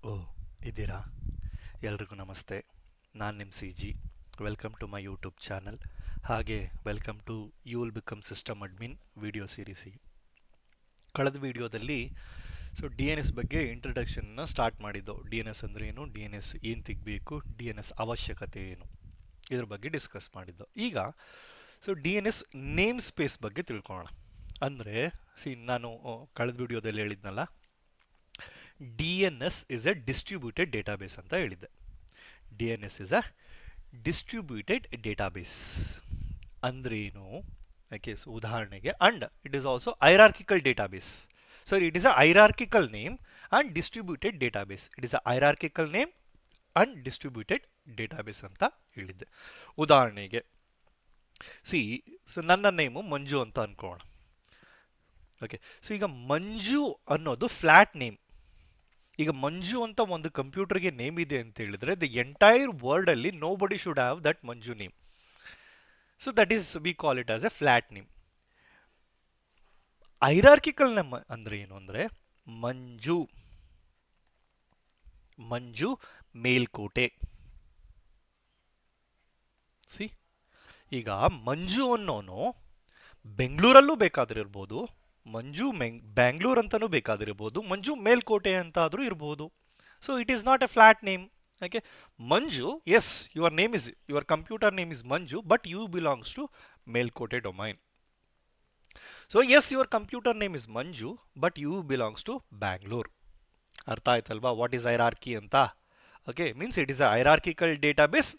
ಓ ಇದ್ದೀರಾ? ಎಲ್ರಿಗೂ ನಮಸ್ತೆ. ನಾನು ನಿಮ್ಮ C G. Welcome to my YouTube channel. ಹಾಗೆ welcome to you will become system admin video ಸೀರೀಸಿಗೆ. ಕಳೆದ ವಿಡಿಯೋದಲ್ಲಿ ಡಿ ಎನ್ ಎಸ್ ಬಗ್ಗೆ ಇಂಟ್ರಡಕ್ಷನ್ನ ಸ್ಟಾರ್ಟ್ ಮಾಡಿದ್ದು. ಡಿ ಎನ್ ಎಸ್ ಅಂದರೆ ಏನು, ಡಿ ಎನ್ ಎಸ್ ಏನು ತೆಗಬೇಕು, ಡಿ ಎನ್ ಎಸ್ ಅವಶ್ಯಕತೆ ಏನು, ಇದ್ರ ಬಗ್ಗೆ ಡಿಸ್ಕಸ್ ಮಾಡಿದ್ದು. ಈಗ D N S name space ಬಗ್ಗೆ ತಿಳ್ಕೊಳ್ಳೋಣ. ಅಂದರೆ ನಾನು ಕಳೆದ ವಿಡಿಯೋದಲ್ಲಿ ಹೇಳಿದ್ನಲ್ಲ, D N S is a distributed database ಅಂತ ಹೇಳಿದ್ದೆ. D N S is a distributed database ಅಂದ್ರೆ ಏನು? ಓಕೆ, ಸೊ ಉದಾಹರಣೆಗೆ, and it is also hierarchical database. So it is a hierarchical name and distributed database. It is a hierarchical name and distributed database ಅಂತ ಹೇಳಿದ್ದೆ. ಉದಾಹರಣೆಗೆ ನನ್ನ name ಮಂಜು ಅಂತ ಅನ್ಕೋಣ. Okay, so ಈಗ ಮಂಜು ಅನ್ನೋದು ಫ್ಲಾಟ್ ನೇಮ್. ಈಗ ಮಂಜು ಅಂತ ಒಂದು ಕಂಪ್ಯೂಟರ್ಗೆ ನೇಮ್ ಇದೆ ಅಂತ ಹೇಳಿದ್ರೆ ದಿ ಎಂಟೈರ್ ವರ್ಲ್ಡ್ ಅಲ್ಲಿ ನೋ ಬಡಿ should have that Manju name. So that is we call it as A flat name. Hierarchical name ಅಂದ್ರೆ ಏನು ಅಂದ್ರೆ ಮಂಜು, ಮಂಜು ಮೇಲ್ಕೋಟೆ. ಈಗ ಮಂಜು ಅನ್ನೋನು ಬೆಂಗಳೂರಲ್ಲೂ ಬೇಕಾದ್ರೆ ಇರ್ಬೋದು, ಮಂಜು ಬ್ಯಾಂಗ್ಳೂರ್ ಅಂತಾನೂ ಬೇಕಾದಿರ್ಬೋದು, ಮಂಜು ಮೇಲ್ಕೋಟೆ ಅಂತ ಆದ್ರೂ ಇರಬಹುದು. So it is not a flat name. Okay, Manju, yes, your computer name is Manju, but you belongs to Melkote domain. So yes, your computer name is Manju, but you belongs to Bangalore. ಅರ್ಥ ಆಯ್ತಲ್ವಾ ವಾಟ್ ಈಸ್ ಹೈರಾರ್ಕಿ ಅಂತ? Okay, means it is a hierarchical database,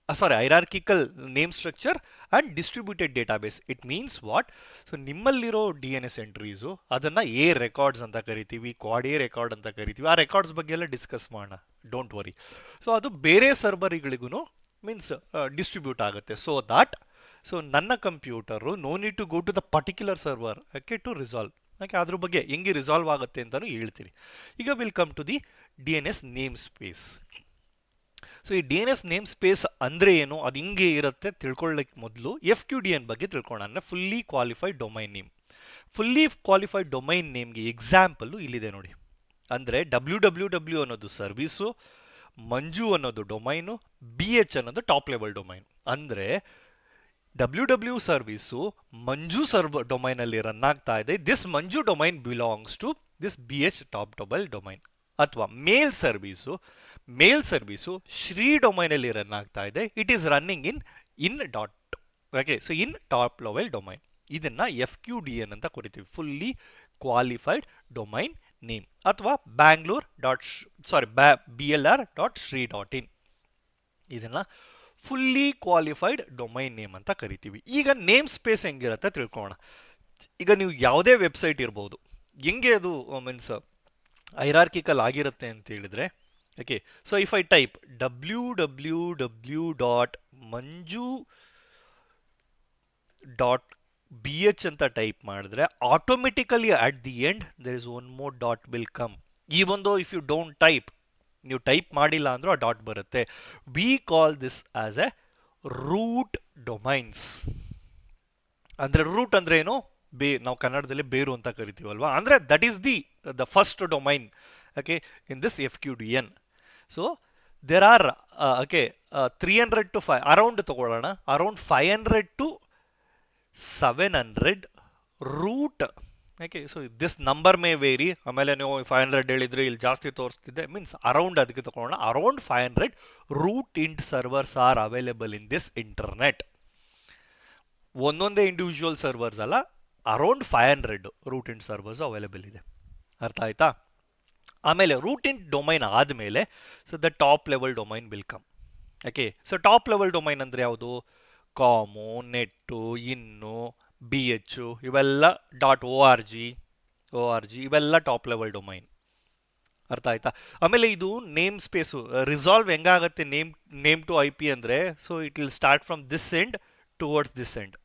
hierarchical name structure and distributed database. It means what? So ನಿಮ್ಮಲ್ಲಿರೋ D N S entries ಅದನ್ನ A records ಅಂತ ಕರಿತೀವಿ, Quad A record ಅಂತ ಕರಿತೀವಿ. ಆ ರೆಕಾರ್ಡ್ಸ್ ಬಗ್ಗೆ ಎಲ್ಲ ಡಿಸ್ಕಸ್ ಮಾಡೋಣ, ಡೋಂಟ್ ವರಿ. ಸೊ ಅದು ಬೇರೆ ಸರ್ವರ್ಗಳಿಗೂ ಮೀನ್ಸ್ ಡಿಸ್ಟ್ರಿಬ್ಯೂಟ್ ಆಗುತ್ತೆ. ಸೊ ನನ್ನ computer no need to go to the particular server to resolve. ಅದ್ರ ಬಗ್ಗೆ ಹೆಂಗೆ ರಿಸಾಲ್ವ್ ಆಗುತ್ತೆ ಅಂತಾನು ಹೇಳ್ತೀನಿ. ಈಗ will come to the D N S name space. So ಈ D N S name space ಅಂದ್ರೆ ಏನು, ಅದು ಹಿಂಗೆ ಇರುತ್ತೆ ತಿಳ್ಕೊಳ್ಳಕ್ಕೆ ಮೊದಲು ಎಫ್ ಕ್ಯೂ ಡಿ ಎನ್ ಬಗ್ಗೆ ತಿಳ್ಕೊಳ್ಳೋಣ. ಅಂದರೆ fully qualified domain name. Fully qualified domain ನೇಮ್ಗೆ ಎಕ್ಸಾಂಪಲ್ ಇಲ್ಲಿದೆ ನೋಡಿ. ಅಂದರೆ ಡಬ್ಲ್ಯೂ ಅನ್ನೋದು ಸರ್ವಿಸು, ಮಂಜು ಅನ್ನೋದು ಡೊಮೈನು, ಬಿ ಎಚ್ ಅನ್ನೋದು ಟಾಪ್ ಲೆವೆಲ್ ಡೊಮೈನ್. ಅಂದರೆ ಡಬ್ಲ್ಯೂ ಸರ್ವಿಸು ಮಂಜು ಡೊಮೈನಲ್ಲಿ ರನ್ ಆಗ್ತಾ ಇದೆ. This Manju domain belongs to this B H top level domain. ಅಥವಾ ಮೇಲ್ ಸರ್ವಿಸು ಶ್ರೀ ಡೊಮೈನಲ್ಲಿ ರನ್ ಆಗ್ತಾ ಇದೆ. It is running in dot. Okay, so in top level domain. ಇದನ್ನ ಎಫ್ ಕ್ಯೂ ಡಿ ಎನ್ ಅಂತ ಕರಿತೀವಿ, ಫುಲ್ಲಿ ಕ್ವಾಲಿಫೈಡ್ ಡೊಮೈನ್ ನೇಮ್. ಅಥವಾ BLR.Sri.in. ಇದನ್ನ fully qualified domain name ಅಂತ ಕರಿತೀವಿ. ಈಗ ನೇಮ್ ಸ್ಪೇಸ್ ಹೆಂಗಿರುತ್ತೆ ತಿಳ್ಕೊಳ್ಳೋಣ. ಈಗ ನೀವು ಯಾವುದೇ ವೆಬ್ಸೈಟ್ ಇರ್ಬೋದು, ಹೆಂಗೆ ಅದು ಮೀನ್ಸ್ ಹೈರಾರ್ಕಿಕಲ್ ಆಗಿರುತ್ತೆ ಅಂತ ಹೇಳಿದ್ರೆ, okay, so if I type www.manju.bh ಅಂತ ಟೈಪ್ ಮಾಡಿದ್ರೆ automatically at the end there is one more dot will come. Even though if you don't type, ನೀವು ಟೈಪ್ ಮಾಡಿಲ್ಲ ಅಂದ್ರೂ ಆ ಡಾಟ್ ಬರುತ್ತೆ. We call this as a root domains. ಅಂದ್ರೆ root ಅಂದ್ರೆ ಏನು? ನಾವು ಕನ್ನಡದಲ್ಲಿ ಬೇರು ಅಂತ ಕರಿತೀವಲ್ವಾ, ಅಂದ್ರೆ that is the first domain, okay, in this F Q D N. So there are 300 to 5 around ತಗೊಳ್ಳೋಣ, around 500 to 700 root. Okay, so this number may vary. ಆಮೇಲೆ ನೀವು 500 ಹೇಳಿದ್ರೆ ಇಲ್ಲಿ ಜಾಸ್ತಿ ತೋರಿಸ್ತಿದ್ದೆ, ಮೀನ್ಸ್ ಅರೌಂಡ್ ಅದಕ್ಕೆ ತಗೊಳ್ಳೋಣ. Around 500 root hint servers are available in this internet. ಒಂದೊಂದೇ individual servers ಅಲ್ಲ, around 500 root hint servers available ಇದೆ. ಅರ್ಥ ಆಯ್ತಾ? ಆಮೇಲೆ ರೂಟ್ ಇಂಟ್ ಡೊಮೈನ್ ಆದಮೇಲೆ so the top level domain will come. Okay, so top level domain ಅಂದರೆ ಯಾವುದು? Com, net, in, B H, ಇವೆಲ್ಲ .org ಇವೆಲ್ಲ ಟಾಪ್ ಲೆವೆಲ್ ಡೊಮೈನ್. ಅರ್ಥ ಆಯ್ತಾ? ಆಮೇಲೆ ಇದು ನೇಮ್ ಸ್ಪೇಸು ರಿಸಾಲ್ವ್ ಹೆಂಗಾಗುತ್ತೆ ನೇಮ್ ಟು ಐ ಪಿ ಅಂದರೆ, so it will start from this end towards this end.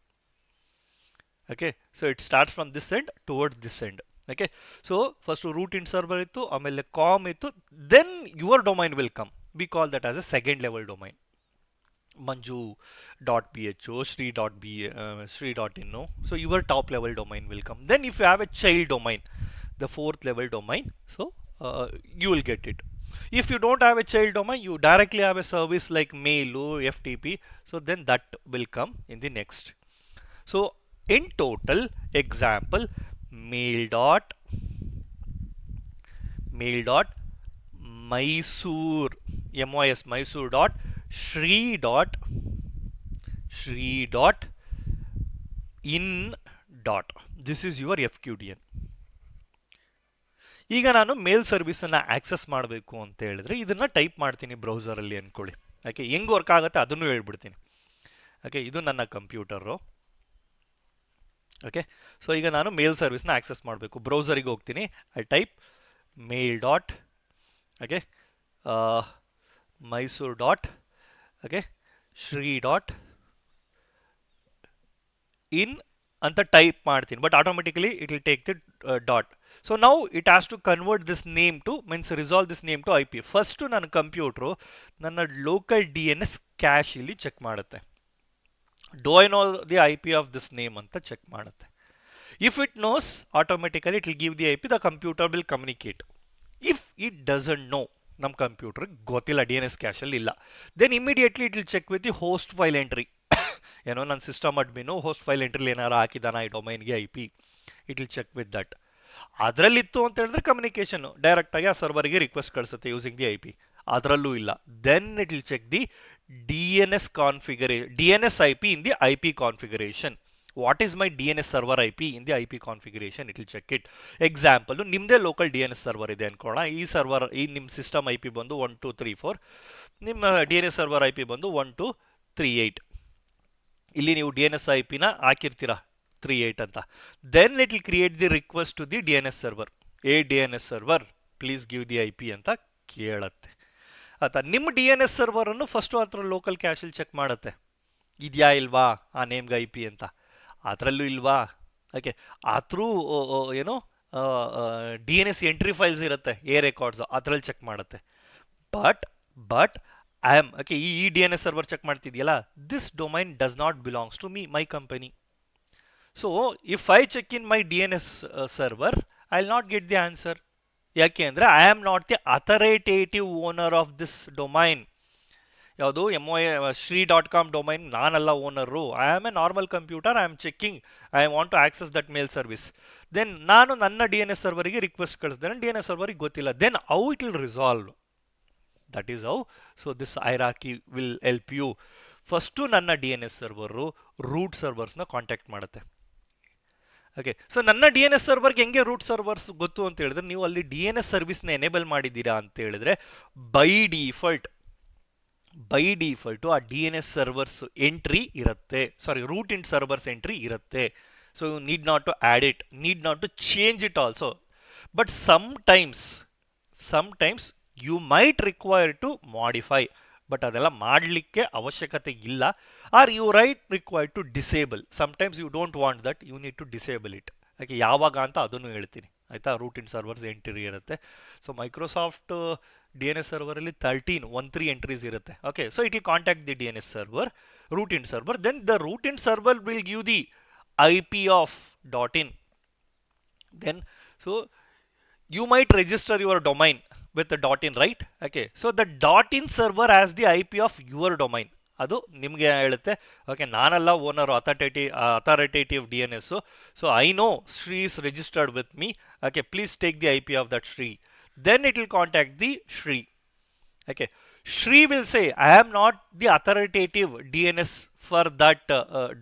Okay, so it starts from this end towards this end. Okay, so first root hint server ಇತ್ತು, ಆಮೇಲೆ com ಇತ್ತು, then your domain will come. We call that as a second level domain. manju.bh, sri.in. So your top level domain will come. Then if you have a child domain, the fourth level domain, so you will get it. If you don't have a child domain, you directly have a service like mail or FTP. So then that will come in the next. So in total, example, mail dot Mysore, MYS Mysore dot Shri dot in dot. This is your FQDN. ಈಗ ನಾನು ಮೇಲ್ ಸರ್ವಿಸನ್ನು access ಮಾಡಬೇಕು ಅಂತ ಹೇಳಿದ್ರೆ ಇದನ್ನು type ಮಾಡ್ತೀನಿ ಬ್ರೌಸರಲ್ಲಿ ಅಂದ್ಕೊಳ್ಳಿ. Okay, ಹೆಂಗೆ work ಆಗುತ್ತೆ ಅದನ್ನು ಹೇಳ್ಬಿಡ್ತೀನಿ. ಓಕೆ, ಇದು ನನ್ನ ಕಂಪ್ಯೂಟರು. ಓಕೆ, ಸೊ ಈಗ ನಾನು ಮೇಲ್ ಸರ್ವಿಸ್ನ ಆಕ್ಸೆಸ್ ಮಾಡಬೇಕು. ಬ್ರೌಸರಿಗೆ ಹೋಗ್ತೀನಿ. I type mail dot okay Mysuru dot okay Shri dot in ಅಂತ ಟೈಪ್ ಮಾಡ್ತೀನಿ. But automatically it will take the dot. So ನಾವು it has to convert this name to means resolve this name to IP. First ನನ್ನ computer ನನ್ನ local DNS cache ಇಲ್ಲಿ check ಮಾಡುತ್ತೆ. Do I know the IP of this name ಅಂತ check ಮಾಡುತ್ತೆ. If it knows, automatically it will give the IP, the computer will communicate. If it doesn't know, ನಮ್ಮ ಕಂಪ್ಯೂಟರ್ಗೆ ಗೊತ್ತಿಲ್ಲ DNS ಕ್ಯಾಶಲ್ಲಿ ಇಲ್ಲ, then immediately it will check with the host file entry. ಏನೋ ನನ್ನ system admin host file ಎಂಟ್ರಿಲಿ ಏನಾರು ಹಾಕಿದಾನ ಈ ಡೊಮೈನ್ಗೆ IP, it will check with that. ಅದರಲ್ಲಿತ್ತು ಅಂತ ಹೇಳಿದ್ರೆ ಕಮ್ಯುನಿಕೇಷನ್ ಡೈರೆಕ್ಟಾಗಿ ಆ ಸರ್ವರ್ಗೆ ರಿಕ್ವೆಸ್ಟ್ ಕಳಿಸುತ್ತೆ ಯೂಸಿಂಗ್ ದಿ IP. ಅದರಲ್ಲೂ ಇಲ್ಲ, then it will check the DNS IP in the IP configuration. What is my DNS server IP in the IP configuration? It will check it. Example, ನಿಮ್ಮದೇ local DNS server ಇದೆ ಅನ್ಕೊಳ್ಳೋಣ. ಈ server, ಈ ನಿಮ್ಮ system IP ಬಂದು 1234, ನಿಮ್ಮ DNS server IP ಬಂದು 1238. ಇಲ್ಲಿ ನೀವು DNS IP ನ ಹಾಕಿರ್ತೀರಾ 38 ಅಂತ. Then it will create the request to the DNS server. DNS server please give the IP ಅಂತ ಕೇಳತ್ತೆ. ಅಥವಾ ನಿಮ್ಮ DNS ಸರ್ವರನ್ನು ಫಸ್ಟು ಹತ್ರ ಲೋಕಲ್ ಕ್ಯಾಶಲ್ಲಿ ಚೆಕ್ ಮಾಡುತ್ತೆ, ಇದೆಯಾ ಇಲ್ವಾ ಆ ನೇಮ್ಗೆ IP ಅಂತ. ಅದರಲ್ಲೂ ಇಲ್ವಾ, ಓಕೆ, ಆ ಥ್ರೂ ಏನೋ DNS ಎಂಟ್ರಿ ಫೈಲ್ಸ್ ಇರುತ್ತೆ, ರೆಕಾರ್ಡ್ಸು, ಅದರಲ್ಲಿ ಚೆಕ್ ಮಾಡುತ್ತೆ. ಬಟ್ ಐ ಆಮ್ ಓಕೆ, ಈ DNS ಸರ್ವರ್ ಚೆಕ್ ಮಾಡ್ತಿದೆಯಲ್ಲ, this domain does not belongs to my company. So if I check in my DNS server, I will not get the answer. ಯಾಕೆ ಅಂದರೆ I am not the authoritative owner of this domain. ಯಾವುದು Shri.com domain ನಾನಲ್ಲ owner. I am a normal computer, I am checking, I want to access that mail service. Then ನಾನು ನನ್ನ DNS ಸರ್ವರಿಗೆ request ಕಳಿಸಿದೆ, DNS ಸರ್ವರಿಗೆ ಗೊತ್ತಿಲ್ಲ. Then how it will resolve, that is how. So this hierarchy will help you. First ನನ್ನ DNS server root ಸರ್ವರ್ಸ್ನ contact ಮಾಡುತ್ತೆ. Okay, so ನನ್ನ DNS ಸರ್ವರ್ಗೆ ಹೆಂಗೆ ರೂಟ್ ಸರ್ವರ್ಸ್ ಗೊತ್ತು ಅಂತ ಹೇಳಿದ್ರೆ, ನೀವು ಅಲ್ಲಿ DNS ಸರ್ವಿಸ್ನ ಎನೇಬಲ್ ಮಾಡಿದ್ದೀರಾ ಅಂತ ಹೇಳಿದ್ರೆ ಬೈ ಡಿಫಾಲ್ಟು ಆ DNS ಸರ್ವರ್ಸ್ ಎಂಟ್ರಿ ಇರುತ್ತೆ, sorry root in servers entry ಇರುತ್ತೆ. So you need not to add it, need not to change it also. But sometimes you might require to modify, but ಅದೆಲ್ಲ ಮಾಡಲಿಕ್ಕೆ ಅವಶ್ಯಕತೆ ಇಲ್ಲ. Or you require to disable. Sometimes you don't want that, you need to disable it. ಯಾಕೆ ಯಾವಾಗ ಅಂತ ಅದನ್ನು ಹೇಳ್ತೀನಿ, ಆಯಿತಾ. ರೂಟ್ ಇನ್ ಸರ್ವರ್ಸ್ ಎಂಟ್ರಿ ಇರುತ್ತೆ. ಸೊ ಮೈಕ್ರೋಸಾಫ್ಟ್ DNS ಸರ್ವರಲ್ಲಿ 13 ಎಂಟ್ರೀಸ್ ಇರುತ್ತೆ. Okay, so it will contact the DNS server, root in server. Then the root in server will give the IP of .in. Then so you might register your domain with the .in, right? Okay, so the .in server has the IP of your domain. ಅದು ನಿಮಗೆ ಹೇಳುತ್ತೆ, okay, ನಾನಲ್ಲ owner, authoritative DNS. So I know Shri is registered with me. Okay, please take the IP of that Shri. Then it will contact the Shri. Okay, Shri will say, I am not the authoritative DNS for that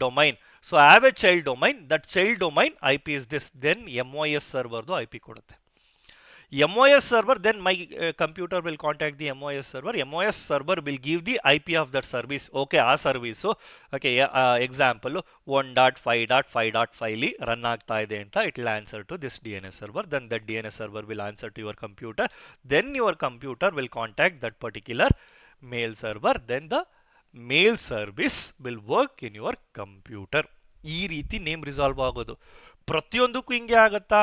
domain. So I have a child domain. That child domain IP is this. Then MYS server do IP ಕೊಡುತ್ತೆ. MYS server, then my computer will contact the MYS server. MYS server will give the IP of that service. Okay, ಆ service, okay, example 1.5.5.5 run ಆಗ್ತಾ ಇದೆ ಅಂತ it will answer to this DNS server. Then that DNS server will answer to your computer. Then your computer will contact that particular mail server. Then the mail service will work in your computer. ಈ ರೀತಿ name resolve ಆಗೋದು. ಪ್ರತಿಯೊಂದಕ್ಕೂ ಹಿಂಗೆ ಆಗತ್ತಾ?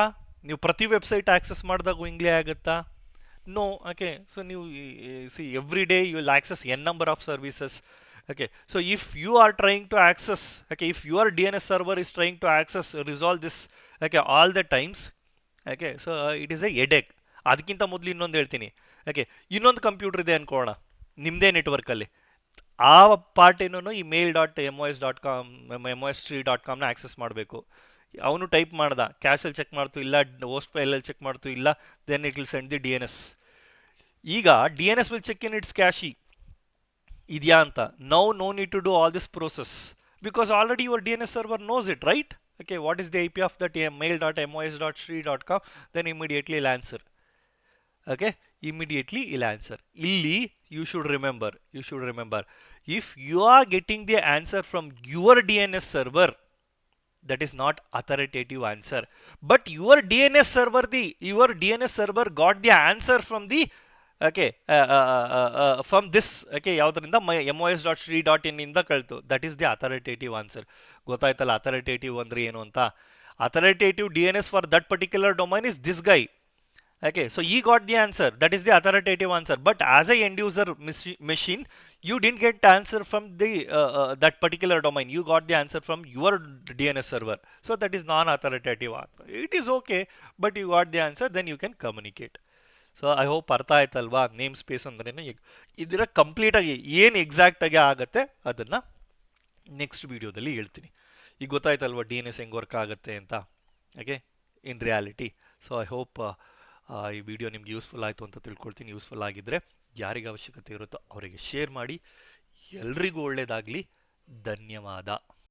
ನೀವು ಪ್ರತಿ website access ಮಾಡಿದಾಗೂ ಹಿಂಗೆ ಆಗುತ್ತಾ? ನೋ. ಓಕೆ, ಸೊ ನೀವು see every day you will access n number of services. Okay, so if you are trying to access, okay, if your DNS server is trying to access resolve this, okay, all the times, okay, so it is a headache. ಅದಕ್ಕಿಂತ ಮೊದಲು ಇನ್ನೊಂದು ಹೇಳ್ತೀನಿ, ಯಾಕೆ ಇನ್ನೊಂದು computer ಇದೆ ಅನ್ಕೋಣ ನಿಮ್ಮದೇ ನೆಟ್ವರ್ಕಲ್ಲಿ, ಆ part ಏನೋ ಈ mail.mos.com mos3.comನ ಆಕ್ಸೆಸ್ ಮಾಡಬೇಕು. ಅವನು ಟೈಪ್ ಮಾಡ್ದ, ಕ್ಯಾಶಲ್ಲಿ ಚೆಕ್ ಮಾಡ್ತು ಇಲ್ಲ, ಹೋಸ್ಟ್ ಫೈಲಲ್ಲಿ ಚೆಕ್ ಮಾಡ್ತು ಇಲ್ಲ, then it will send the D N S. ಈಗ D N S will check in its ಕ್ಯಾಶಿ ಇದೆಯಾ ಅಂತ. Now no need to do all this process because already your D N S server knows it, right? Okay, what is the IP of that mail.mos.shri.com? Then immediately it'll answer. Okay, immediately it'll answer. Illi, you should remember, if you are getting the answer from your DNS server, that is not authoritative answer. But your DNS server got the answer from the okay from this okay ಯಾವ್ದರಿಂದ mos.shri.in ಇಂದ ಕಳ್ತು. That is the authoritative answer. ಗೊತ್ತಾಯ್ತಲ್ಲ authoritative ಅಂದ್ರೆ ಏನು ಅಂತ. Authoritative D N S for that particular domain is this guy. Okay, so he got the answer. That is the authoritative answer. But as a end user machine, you didn't get answer from the that particular domain. You got the answer from your DNS server. So that is non-authoritative answer. It is okay, but you got the answer. Then you can communicate. So I hope ಅರ್ಥ ಆಯ್ತಲ್ವಾ name space ಅಂದ್ರೇನು. ಇದರ ಕಂಪ್ಲೀಟಾಗಿ ಏನು ಎಕ್ಸಾಕ್ಟಾಗಿ ಆಗುತ್ತೆ ಅದನ್ನು next ವೀಡಿಯೋದಲ್ಲಿ ಹೇಳ್ತೀನಿ. ಈಗ ಗೊತ್ತಾಯ್ತಲ್ವಾ ಡಿ ಎನ್ ಎಸ್ ಹೆಂಗೆ ವರ್ಕ್ ಆಗುತ್ತೆ ಅಂತ, okay, in reality. So I hope ಈ ವಿಡಿಯೋ ನಿಮ್ಗೆ ಯೂಸ್ಫುಲ್ ಆಯಿತು ಅಂತ ತಿಳ್ಕೊಳ್ತೀನಿ. ಯೂಸ್ಫುಲ್ ಆಗಿದ್ದರೆ ಯಾರಿಗೆ ಅವಶ್ಯಕತೆ ಇರುತ್ತೋ ಅವರಿಗೆ ಶೇರ್ ಮಾಡಿ. ಎಲ್ರಿಗೂ ಒಳ್ಳೆಯದಾಗಲಿ. ಧನ್ಯವಾದ.